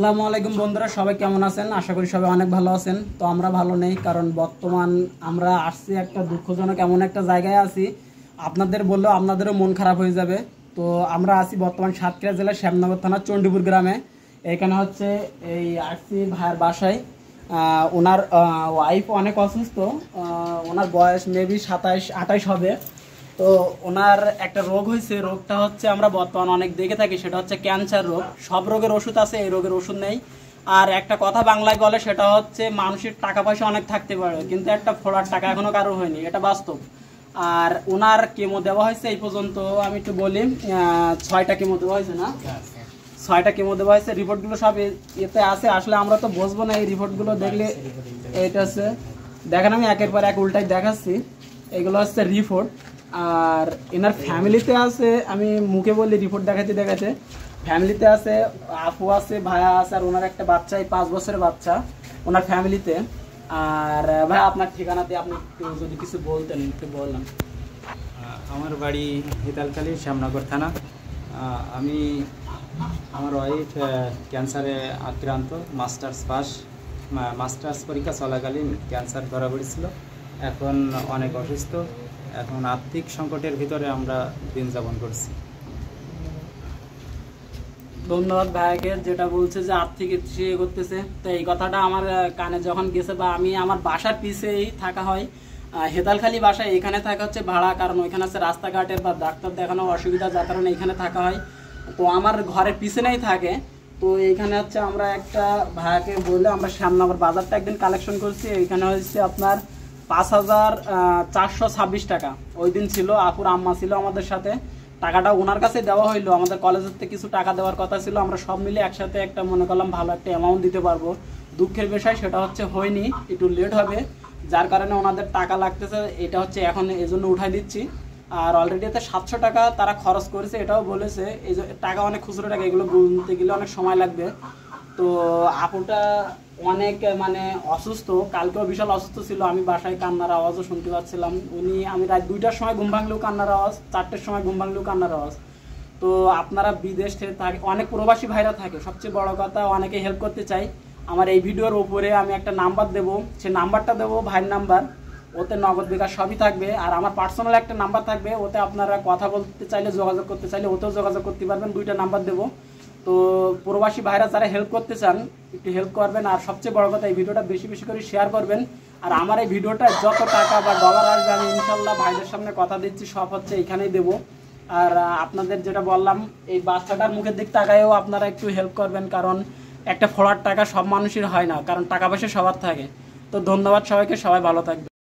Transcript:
আসসালামু আলাইকুম বন্ধুরা, সবাই কেমন আছেন? আশা করি সবাই অনেক ভালো আছেন। তো আমরা ভালো নেই, কারণ বর্তমান আমরা আসছি একটা দুঃখজনক এমন একটা জায়গায় আছি, আপনাদের বললেও আপনাদেরও মন খারাপ হয়ে যাবে। তো আমরা আছি বর্তমান সাতক্ষীরা জেলার শ্যামনগর থানার চণ্ডীপুর গ্রামে। এখানে হচ্ছে এই আসছি ভাইয়ের বাসায়। ওনার ওয়াইফ অনেক অসুস্থ, ওনার বয়স মেবি 27-28 হবে। তো ওনার একটা রোগ হয়েছে, রোগটা হচ্ছে আমরা বর্তমান অনেক দেখে থাকি, সেটা হচ্ছে ক্যান্সার রোগ। সব রোগের ওষুধ আছে, এই রোগের ওষুধ নেই। আর একটা কথা বাংলায় বলে, সেটা হচ্ছে মানুষের টাকা পয়সা অনেক থাকতে পারে, কিন্তু একটা ফোড়ার টাকা এখনো কারো হয়নি, এটা বাস্তব। আর ওনার কেমো দেওয়া হয়েছে এই পর্যন্ত, আমি একটু বলি, 6টা কেমো দেওয়া হয়েছে না? 6টা কেমো দেওয়া হয়েছে। রিপোর্টগুলো সব এতে আছে, আসলে আমরা তো বুঝবো না, এই রিপোর্টগুলো দেখলে। এটা হচ্ছে দেখেন, আমি একের পর এক উল্টাই দেখাচ্ছি। এগুলো হচ্ছে রিপোর্ট। আর এনার ফ্যামিলিতে আছে, আমি মুখে বললি রিপোর্ট দেখাতে দেখাতে, ফ্যামিলিতে আছে আপু আছে, ভাইয়া আছে, আর ওনার একটা বাচ্চা, এই 5 বছরের বাচ্চা ওনার ফ্যামিলিতে। আর ভাই, আপনার ঠিকানাতে আপনি একটু যদি কিছু বলতেন, একটু বললাম। আমার বাড়ি হিতালখালী, শ্যামনগর থানা। আমি আমার ওয়াইফ ক্যান্সারে আক্রান্ত, মাস্টার্স পরীক্ষা চলাকালীন ক্যান্সার ধরা পড়েছিল। এখন অনেক অসুস্থ, এখন আর্থিক সংকটের ভিতরে আমরা দিন যাপন করছি। ধন্যবাদ ভাইয়াকে, যেটা বলছে যে আর্থিক ইয়ে করতেছে। তো এই কথাটা আমার কানে যখন গেছে, বা আমি আমার বাসার পিছেই থাকা হয়, হেতালখালী বাসায়, এখানে থাকা হচ্ছে ভাড়া, কারণ ওইখানে আছে রাস্তাঘাটের বা ডাক্তার দেখানোর অসুবিধা, যার কারণে এখানে থাকা হয়। তো আমার ঘরের পিছনেই থাকে। তো এইখানে হচ্ছে আমরা একটা ভাইয়াকে বললে, আমরা শ্যামনগর বাজারটা একদিন কালেকশন করছি। এইখানে হচ্ছে আপনার 5,426 টাকা ওই দিন ছিল। আপুর আম্মা ছিল আমাদের সাথে, টাকাটা ওনার কাছে দেওয়া হইলো। আমাদের কলেজের থেকে কিছু টাকা দেওয়ার কথা ছিল, আমরা সব মিলে একসাথে একটা মনে করলাম ভালো একটা অ্যামাউন্ট দিতে পারবো। দুঃখের বিষয় সেটা হচ্ছে হয়নি, একটু লেট হবে, যার কারণে ওনাদের টাকা লাগতেছে। এটা হচ্ছে এখন এই জন্য উঠাই দিচ্ছি। আর অলরেডি এতে 700 টাকা তারা খরচ করেছে, এটাও বলেছে। এই যে টাকা অনেক খুচরো টাকা, এগুলো গুনতে গেলে অনেক সময় লাগবে। তো আপুটা অনেক মানে অসুস্থ, কালকেও বিশাল অসুস্থ ছিল। আমি বাসায় কান্নার আওয়াজও শুনতে পাচ্ছিলাম। আমি রাত 2টার সময় ঘুম ভাঙলেও কান্নার আওয়াজ, 4টের সময় ঘুম ভাঙলেও কান্নার আওয়াজ। তো আপনারা বিদেশ থেকে থাকে, অনেক প্রবাসী ভাইরা থাকে, সবচেয়ে বড় কথা অনেকে হেল্প করতে চাই। আমার এই ভিডিওর উপরে আমি একটা নাম্বার দেবো, সেই নাম্বারটা দেবো ভাইয়ের নাম্বার, ওতে নগদ বিকাশ সবই থাকবে। আর আমার পার্সোনাল একটা নাম্বার থাকবে, ওতে আপনারা কথা বলতে চাইলে, যোগাযোগ করতে চাইলে ওতেও যোগাযোগ করতে পারবেন। 2টা নাম্বার দেবো। তো প্রবাসী ভাইরা যারা হেল্প করতে চান, একটু হেল্প করবেন। আর সবচেয়ে বড় কথা, এই ভিডিওটা বেশি বেশি করে শেয়ার করবেন। আর আমার এই ভিডিওটা যত টাকা বা ডলার আসবে, আমি ইনশাল্লাহ ভাইদের সামনে কথা দিচ্ছি, সব হচ্ছে এইখানেই দেবো। আর আপনাদের যেটা বললাম, এই বাচ্চাটার মুখের দিক তাকায়ও আপনারা একটু হেল্প করবেন, কারণ একটা ফোড়ার টাকা সব মানুষের হয় না, কারণ টাকা পয়সা সবার থাকে। তো ধন্যবাদ সবাইকে, সবাই ভালো থাকবে।